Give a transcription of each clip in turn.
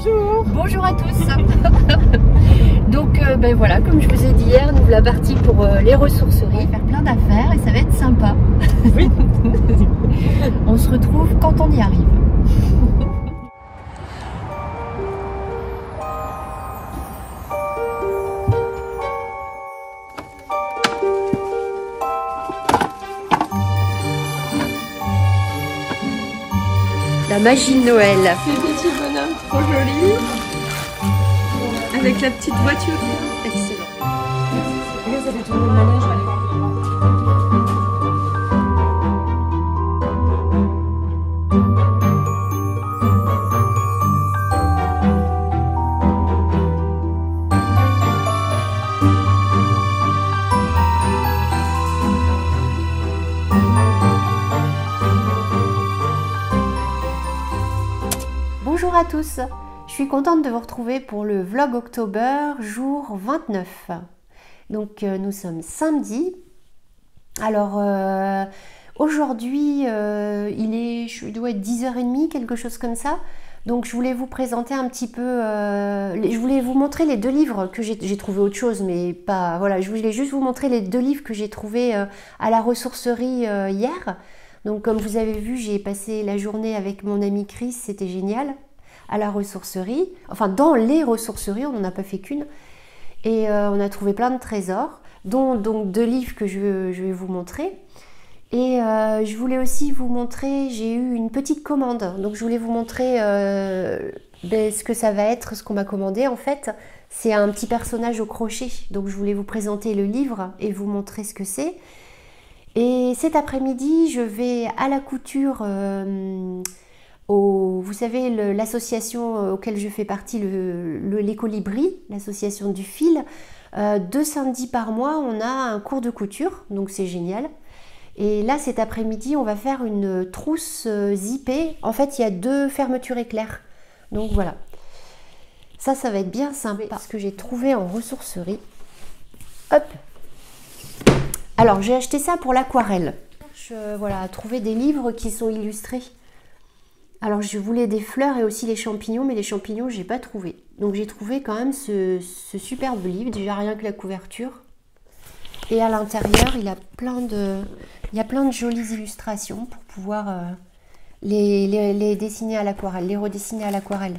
Bonjour. Bonjour à tous. Donc ben voilà, comme je vous ai dit hier, nous voilà partis pour les ressourceries. On va faire plein d'affaires et ça va être sympa. Oui. On se retrouve quand on y arrive. La magie de Noël. Ces petits bonhommes trop jolis. Avec la petite voiture. Excellent. Regarde, ça fait tourner le manège. Bonjour à tous, je suis contente de vous retrouver pour le vlog October, jour 29. Donc nous sommes samedi. Alors aujourd'hui je dois être 10h30, quelque chose comme ça. Donc je voulais vous présenter un petit peu, je voulais vous montrer les deux livres que j'ai trouvé autre chose, mais pas, voilà, je voulais juste vous montrer les deux livres que j'ai trouvés à la ressourcerie hier. Donc comme vous avez vu, j'ai passé la journée avec mon ami Chris, c'était génial, à la ressourcerie, enfin dans les ressourceries, on n'en a pas fait qu'une, et on a trouvé plein de trésors, dont donc deux livres que je vais vous montrer. Et je voulais aussi vous montrer, j'ai eu une petite commande, donc je voulais vous montrer ce que ça va être, ce qu'on m'a commandé en fait. C'est un petit personnage au crochet, donc je voulais vous présenter le livre et vous montrer ce que c'est. Et cet après-midi, je vais à la couture, vous savez, l'association auquel je fais partie, les Colibris, l'association du fil. 2 samedis par mois, on a un cours de couture, donc c'est génial. Et là, cet après-midi, on va faire une trousse zippée. En fait, il y a 2 fermetures éclairs. Donc voilà. Ça va être bien sympa, ce que j'ai trouvé en ressourcerie. Hop! Alors, j'ai acheté ça pour l'aquarelle. Voilà, trouver des livres qui sont illustrés. Alors, je voulais des fleurs et aussi les champignons, mais les champignons, j'ai pas trouvé. Donc, j'ai trouvé quand même ce superbe livre, déjà rien que la couverture. Et à l'intérieur, il y a plein de jolies illustrations pour pouvoir les dessiner à l'aquarelle, les redessiner à l'aquarelle.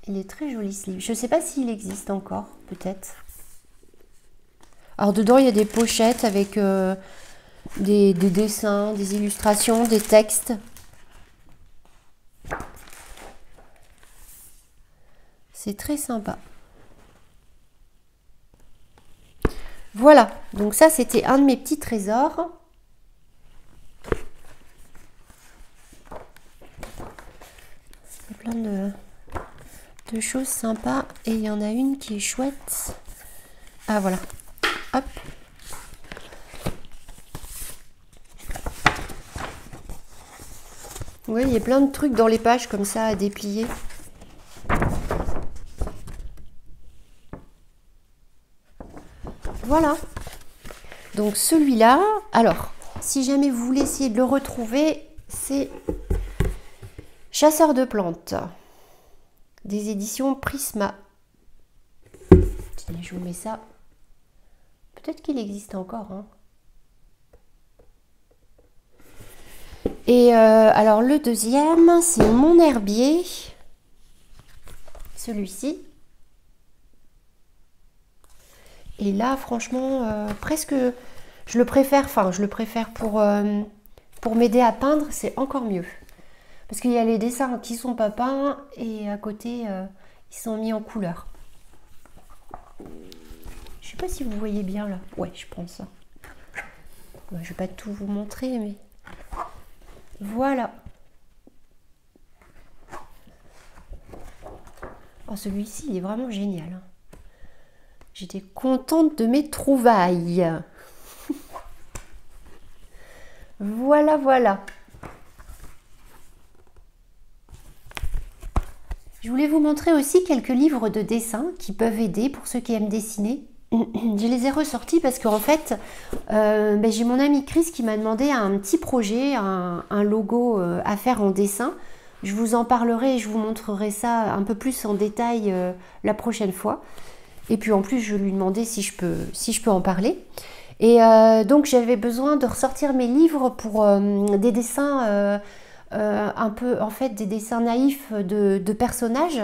Il est très joli ce livre. Je ne sais pas s'il existe encore, peut-être. Alors dedans, il y a des pochettes avec des dessins, des illustrations, des textes. C'est très sympa. Voilà, donc ça c'était un de mes petits trésors. Il y a plein de choses sympas et il y en a une qui est chouette. Ah voilà, hop. Oui, il y a plein de trucs dans les pages comme ça à déplier. Voilà. Donc celui-là, alors, si jamais vous voulez essayer de le retrouver, c'est Chasseur de plantes, des éditions Prisma. Tenez, je vous mets ça. Peut-être qu'il existe encore, hein. Et alors le deuxième, c'est Mon herbier. Celui-ci. Et là, franchement, presque, je le préfère pour m'aider à peindre, c'est encore mieux. Parce qu'il y a les dessins qui sont pas peints et à côté, ils sont mis en couleur. Je sais pas si vous voyez bien là. Ouais, je pense. Je vais pas tout vous montrer, mais voilà. Oh, celui-ci, il est vraiment génial. J'étais contente de mes trouvailles. Voilà, voilà. Je voulais vous montrer aussi quelques livres de dessin qui peuvent aider pour ceux qui aiment dessiner. je les ai ressortis parce qu'en fait, j'ai mon ami Chris qui m'a demandé un petit projet, un logo à faire en dessin. Je vous en parlerai et je vous montrerai ça un peu plus en détail la prochaine fois. Et puis en plus, je lui demandais si je peux en parler. Et donc j'avais besoin de ressortir mes livres pour des dessins un peu, en fait, des dessins naïfs de personnages.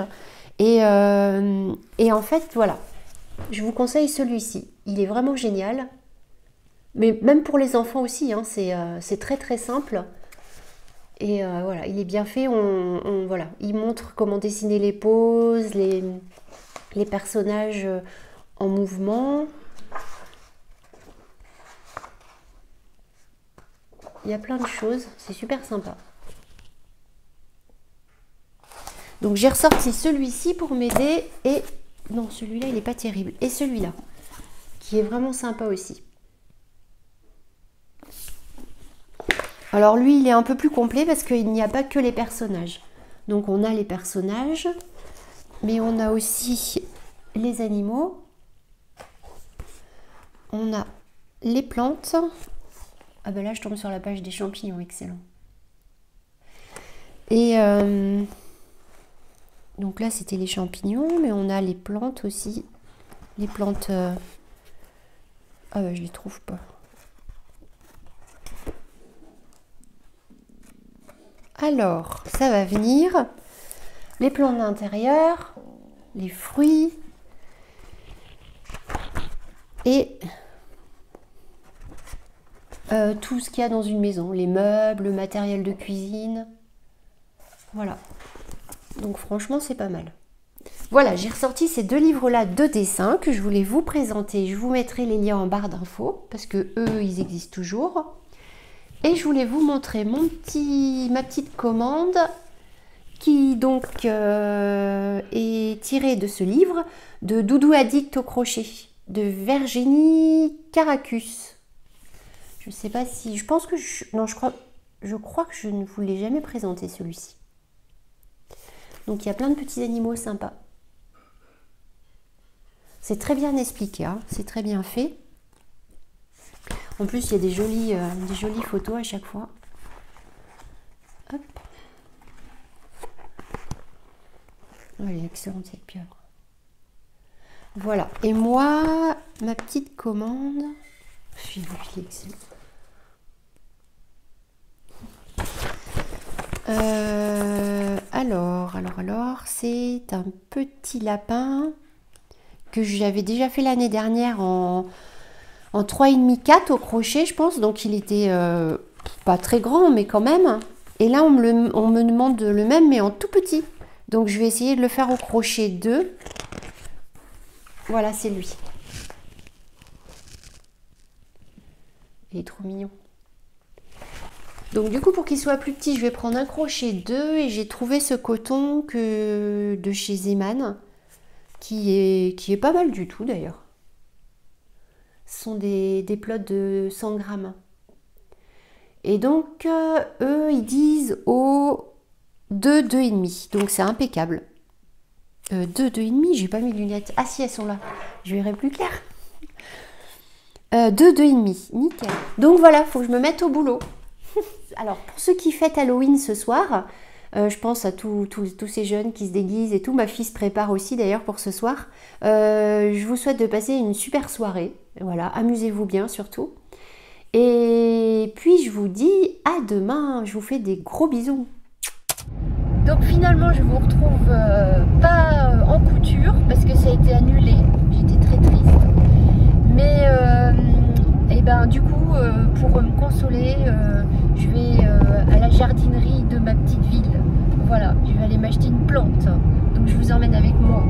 Et en fait, voilà, je vous conseille celui-ci. Il est vraiment génial. Mais même pour les enfants aussi, hein, c'est très très simple. Et voilà, il est bien fait. Voilà, il montre comment dessiner les poses, les personnages en mouvement. Il y a plein de choses, c'est super sympa. Donc j'ai ressorti celui-ci pour m'aider et... Non, celui-là, il n'est pas terrible. Et celui-là, qui est vraiment sympa aussi. Alors lui, il est un peu plus complet parce qu'il n'y a pas que les personnages. Donc on a les personnages, mais on a aussi les animaux. On a les plantes. Ah ben là, je tombe sur la page des champignons, excellent. Et donc là, c'était les champignons, mais on a les plantes aussi. Les plantes... Ah ben, je les trouve pas. Alors, ça va venir. Les plantes d'intérieur, les fruits et tout ce qu'il y a dans une maison, les meubles, le matériel de cuisine. Voilà. Donc franchement, c'est pas mal. Voilà, j'ai ressorti ces deux livres-là de dessin que je voulais vous présenter. Je vous mettrai les liens en barre d'infos parce que eux, ils existent toujours. Et je voulais vous montrer ma petite commande qui donc est tirée de ce livre de Doudou Addict au crochet de Virginie Caracus. Je ne sais pas si... Je pense que... Non, je crois que je ne vous l'ai jamais présenté celui-ci. Donc il y a plein de petits animaux sympas. C'est très bien expliqué, hein, c'est très bien fait. En plus, il y a des jolies photos à chaque fois. Hop. Oh, elle est excellente cette pieuvre. Voilà. Et moi, ma petite commande. Il est excellent. Alors, c'est un petit lapin que j'avais déjà fait l'année dernière en 3,5-4 au crochet, je pense. Donc, il était pas très grand, mais quand même. Et là, on me demande le même, mais en tout petit. Donc, je vais essayer de le faire au crochet 2. Voilà, c'est lui. Il est trop mignon. Donc du coup, pour qu'il soit plus petit, je vais prendre un crochet 2 et j'ai trouvé ce coton de chez Zeman qui est pas mal du tout d'ailleurs. Ce sont des plots de 100 grammes. Et donc, eux, ils disent au 2, 2,5. Donc c'est impeccable. 2, 2,5, j'ai pas mis de lunettes. Ah si, elles sont là. Je verrai plus clair. 2, 2,5, nickel. Donc voilà, faut que je me mette au boulot. Alors, pour ceux qui fêtent Halloween ce soir, je pense à tous ces jeunes qui se déguisent et tout. Ma fille se prépare aussi d'ailleurs pour ce soir. Je vous souhaite de passer une super soirée. Voilà, amusez-vous bien surtout. Et puis, je vous dis à demain. Je vous fais des gros bisous. Donc finalement, je vous retrouve pas en couture parce que ça a été annulé. J'étais très triste. Mais et ben, du coup, pour me consoler, je vais à la jardinerie de ma petite ville. Voilà, je vais aller m'acheter une plante. Donc je vous emmène avec moi.